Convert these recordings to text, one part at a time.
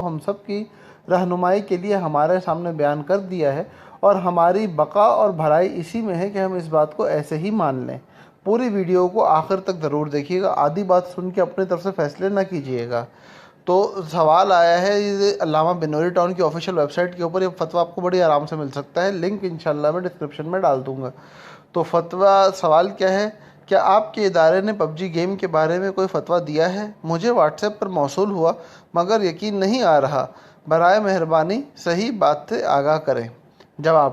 ہم سب کی رہنمائی کے لیے ہمارے سامنے بیان کر دیا ہے، اور ہماری بقا اور بھلائی اسی میں ہے کہ ہم اس بات کو ایسے ہی مان لیں۔ پوری ویڈیو کو آخر تک ضرور دیکھیے گا، آدھی بات سن کے اپنی طرف سے فیصلے نہ کیجیے گا۔ تو سوال آیا ہے، یہ علامہ بنوری ٹاؤن کی آفیشیل ویب سائٹ کے اوپر یہ فتویٰ آپ کو بڑی آرام سے مل سکتا ہے، لنک انشاءاللہ میں ڈسکرپشن میں ڈال دوں گا۔ تو سوال کیا ہے؟ کیا آپ کے ادارے نے PUBG گیم کے بارے میں کوئی فتویٰ دیا ہے؟ مجھے واٹس ایپ پر موصول ہوا مگر یقین نہیں آ رہا، برائے مہربانی صحیح بات سے آگاہ کریں۔ جواب: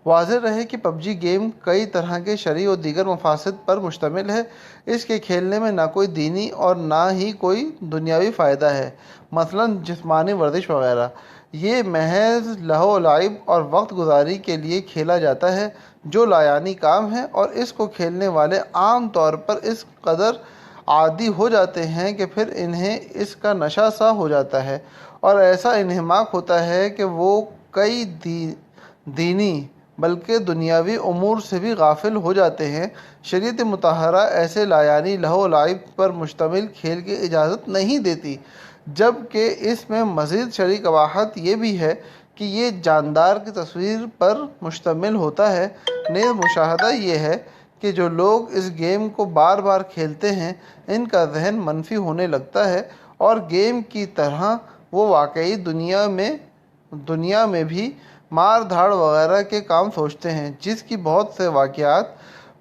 واضح رہے کہ PUBG گیم کئی طرح کے شرعی و دیگر مفاسد پر مشتمل ہے۔ اس کے کھیلنے میں نہ کوئی دینی اور نہ ہی کوئی دنیاوی فائدہ ہے، مثلاً جسمانی ورزش وغیرہ۔ یہ محض لہو و لعب اور وقت گزاری کے لیے کھیلا جاتا ہے، جو لایعنی کام ہے، اور اس کو کھیلنے والے عام طور پر اس قدر عادی ہو جاتے ہیں کہ پھر انہیں اس کا نشہ سا ہو جاتا ہے، اور ایسا انہماک ہوتا ہے کہ وہ کئی دینی بلکہ دنیاوی امور سے بھی غافل ہو جاتے ہیں۔ شریعت مطہرہ ایسے لایعنی لہو و لعب پر مشتمل کھیل کی اجازت نہیں دیتی، جبکہ اس میں مزید شرعی قباحت یہ بھی ہے کہ یہ جاندار کی تصویر پر مشتمل ہوتا ہے۔ نیز مشاہدہ یہ ہے کہ جو لوگ اس گیم کو بار بار کھیلتے ہیں، ان کا ذہن منفی ہونے لگتا ہے، اور گیم کی طرح وہ واقعی دنیا میں بھی مار دھاڑ وغیرہ کے کام سوچتے ہیں، جس کی بہت سے واقعات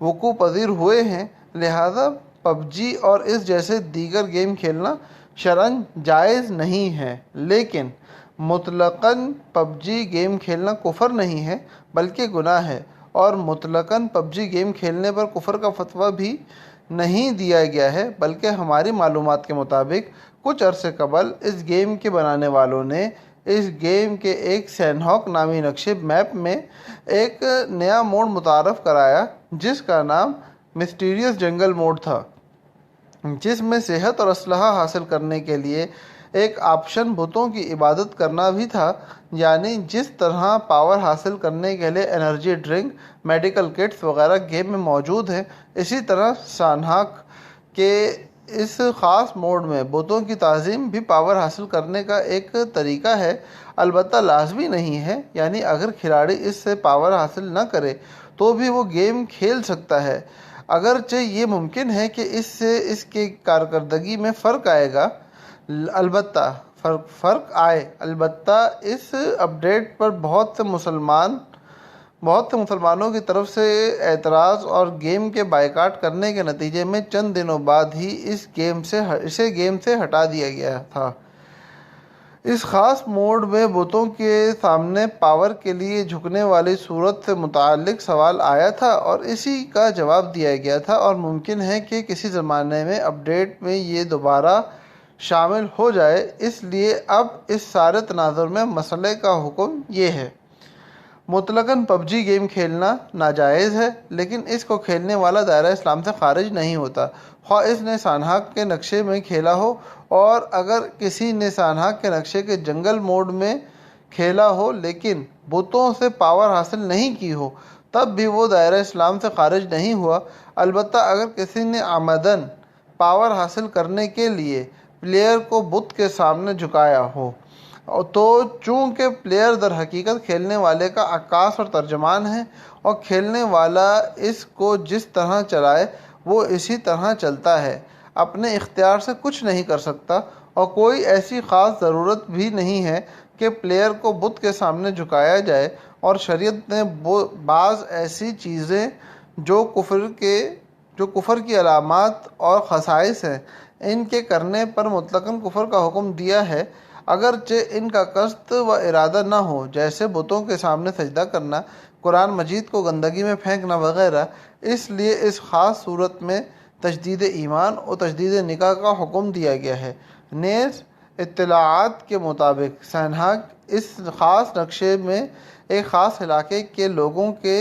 وقوع پذیر ہوئے ہیں۔ لہذا PUBG اور اس جیسے دیگر گیم کھیلنا شرعاً جائز نہیں ہے، لیکن مطلقاً PUBG گیم کھیلنا کفر نہیں ہے بلکہ گناہ ہے، اور مطلقاً PUBG گیم کھیلنے پر کفر کا فتویٰ بھی نہیں دیا گیا ہے، بلکہ ہماری معلومات کے مطابق کچھ عرصے قبل اس گیم کے بنانے والوں نے اس گیم کے ایک سینڈ ہاک نامی نقشے میپ میں ایک نیا موڈ متعارف کرایا، جس کا نام مسٹیریس جنگل موڈ تھا، جس میں صحت اور اسلحہ حاصل کرنے کے لیے ایک آپشن بتوں کی عبادت کرنا بھی تھا۔ یعنی جس طرح پاور حاصل کرنے کے لیے انرجی ڈرنک، میڈیکل کٹس وغیرہ گیم میں موجود ہیں، اسی طرح سانحاک کے اس خاص موڈ میں بتوں کی تعظیم بھی پاور حاصل کرنے کا ایک طریقہ ہے، البتہ لازمی نہیں ہے۔ یعنی اگر کھلاڑی اس سے پاور حاصل نہ کرے تو بھی وہ گیم کھیل سکتا ہے، اگرچہ یہ ممکن ہے کہ اس سے اس کی کارکردگی میں فرق آئے گا۔ البتہ اس اپڈیٹ پر بہت سے مسلمانوں کی طرف سے اعتراض اور گیم کے بائیکاٹ کرنے کے نتیجے میں چند دنوں بعد ہی اسے گیم سے ہٹا دیا گیا تھا۔ اس خاص موڈ میں بتوں کے سامنے پاور کے لیے جھکنے والی صورت سے متعلق سوال آیا تھا، اور اسی کا جواب دیا گیا تھا، اور ممکن ہے کہ کسی زمانے میں اپڈیٹ میں یہ دوبارہ شامل ہو جائے۔ اس لیے اب اس سارے تناظر میں مسئلے کا حکم یہ ہے: مطلقاً PUBG گیم کھیلنا ناجائز ہے، لیکن اس کو کھیلنے والا دائرہ اسلام سے خارج نہیں ہوتا، خواہ اس نے سانحاک کے نقشے میں کھیلا ہو، اور اگر کسی نے سانحاک کے نقشے کے جنگل موڈ میں کھیلا ہو لیکن بتوں سے پاور حاصل نہیں کی ہو، تب بھی وہ دائرہ اسلام سے خارج نہیں ہوا۔ البتہ اگر کسی نے عمداً پاور حاصل کرنے کے لیے پلیئر کو بت کے سامنے جھکایا ہو، تو چونکہ پلیئر در حقیقت کھیلنے والے کا عکاس اور ترجمان ہے، اور کھیلنے والا اس کو جس طرح چلائے وہ اسی طرح چلتا ہے، اپنے اختیار سے کچھ نہیں کر سکتا، اور کوئی ایسی خاص ضرورت بھی نہیں ہے کہ پلیئر کو بت کے سامنے جھکایا جائے، اور شریعت نے بعض ایسی چیزیں جو کفر کی علامات اور خصائص ہیں، ان کے کرنے پر مطلقاً کفر کا حکم دیا ہے، اگرچہ ان کا قصد و ارادہ نہ ہو، جیسے بتوں کے سامنے سجدہ کرنا، قرآن مجید کو گندگی میں پھینکنا وغیرہ۔ اس لیے اس خاص صورت میں تجدید ایمان اور تجدید نکاح کا حکم دیا گیا ہے۔ نیز اطلاعات کے مطابق سانحاک اس خاص نقشے میں ایک خاص علاقے کے لوگوں کے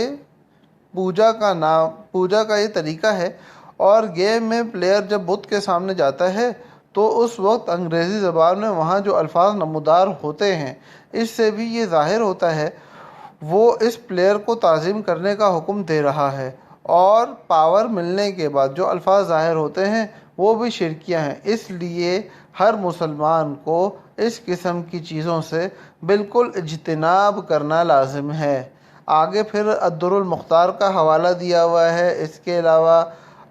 پوجا کا یہ طریقہ ہے، اور گیم میں پلیئر جب بت کے سامنے جاتا ہے تو اس وقت انگریزی زبان میں وہاں جو الفاظ نمودار ہوتے ہیں، اس سے بھی یہ ظاہر ہوتا ہے وہ اس پلیئر کو تعظیم کرنے کا حکم دے رہا ہے، اور پاور ملنے کے بعد جو الفاظ ظاہر ہوتے ہیں وہ بھی شرکیہ ہیں۔ اس لیے ہر مسلمان کو اس قسم کی چیزوں سے بالکل اجتناب کرنا لازم ہے۔ آگے پھر الدر المختار کا حوالہ دیا ہوا ہے، اس کے علاوہ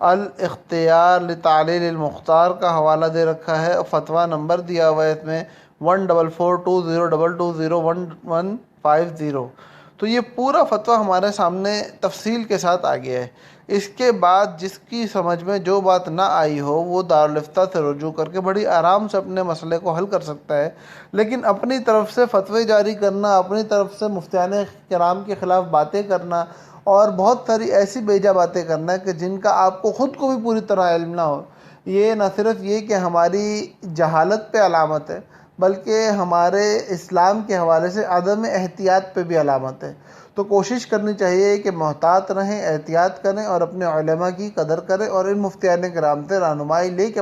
الاختیار لتعلیل المختار کا حوالہ دے رکھا ہے، اور فتویٰ نمبر دیا ہوا ہے اس میں 144202201150۔ تو یہ پورا فتویٰ ہمارے سامنے تفصیل کے ساتھ آ گیا ہے۔ اس کے بعد جس کی سمجھ میں جو بات نہ آئی ہو وہ دارالفتہ سے رجوع کر کے بڑی آرام سے اپنے مسئلے کو حل کر سکتا ہے، لیکن اپنی طرف سے فتوے جاری کرنا، اپنی طرف سے مفتیان کرام کے خلاف باتیں کرنا اور بہت ساری ایسی بیجا باتیں کرنا کہ جن کا آپ کو خود کو بھی پوری طرح علم نہ ہو، یہ نہ صرف یہ کہ ہماری جہالت پہ علامت ہے، بلکہ ہمارے اسلام کے حوالے سے عدم احتیاط پہ بھی علامت ہے۔ تو کوشش کرنی چاہیے کہ محتاط رہیں، احتیاط کریں اور اپنے علماء کی قدر کریں اور ان مفتیان کرام سے رہنمائی لے کے